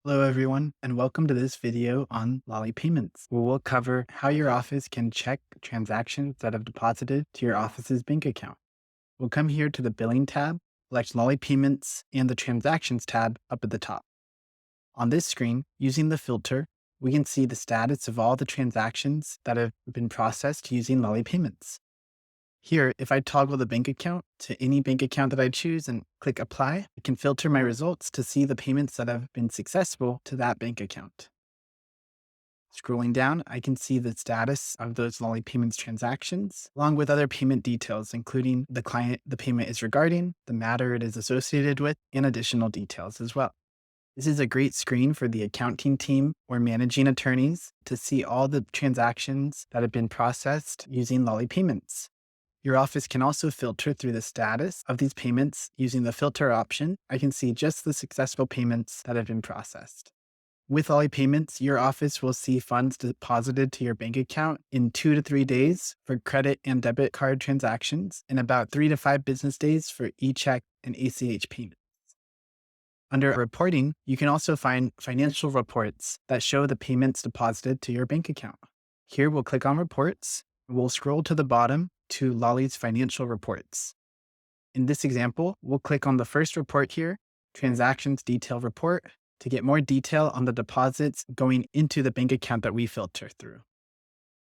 Hello everyone, and welcome to this video on LollyPayments, where we'll cover how your office can check transactions that have deposited to your office's bank account. We'll come here to the Billing tab, select LollyPayments and the Transactions tab up at the top. On this screen, using the filter, we can see the status of all the transactions that have been processed using LollyPayments. Here, if I toggle the bank account to any bank account that I choose and click Apply, I can filter my results to see the payments that have been successful to that bank account. Scrolling down, I can see the status of those LollyPayments transactions, along with other payment details, including the client the payment is regarding, the matter it is associated with, and additional details as well. This is a great screen for the accounting team or managing attorneys to see all the transactions that have been processed using LollyPayments. Your office can also filter through the status of these payments using the filter option. I can see just the successful payments that have been processed. With LollyPayments, your office will see funds deposited to your bank account in 2 to 3 days for credit and debit card transactions, and about 3 to 5 business days for e-check and ACH payments. Under Reporting, you can also find financial reports that show the payments deposited to your bank account. Here we'll click on Reports. We'll scroll to the bottom to Lolly's financial reports. In this example, we'll click on the first report here, Transactions Detail Report, to get more detail on the deposits going into the bank account that we filter through.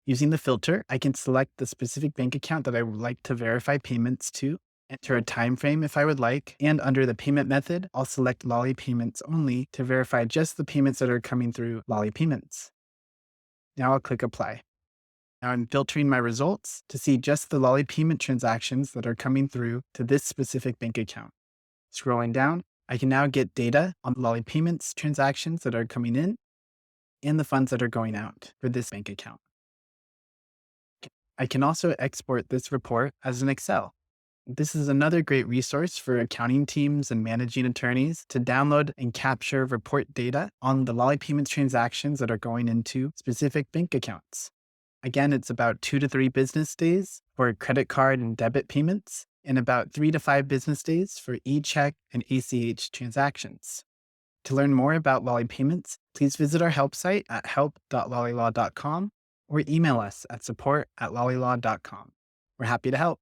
Using the filter, I can select the specific bank account that I would like to verify payments to, enter a time frame if I would like, and under the payment method, I'll select LollyPayments only to verify just the payments that are coming through LollyPayments. Now I'll click Apply. Now I'm filtering my results to see just the LollyPayment transactions that are coming through to this specific bank account. Scrolling down, I can now get data on LollyPayments transactions that are coming in and the funds that are going out for this bank account. I can also export this report as an Excel. This is another great resource for accounting teams and managing attorneys to download and capture report data on the LollyPayments transactions that are going into specific bank accounts. Again, it's about 2 to 3 business days for credit card and debit payments, and about 3 to 5 business days for e-check and ACH transactions. To learn more about LollyPayments, please visit our help site at help.lollylaw.com or email us at support@lollylaw.com. We're happy to help.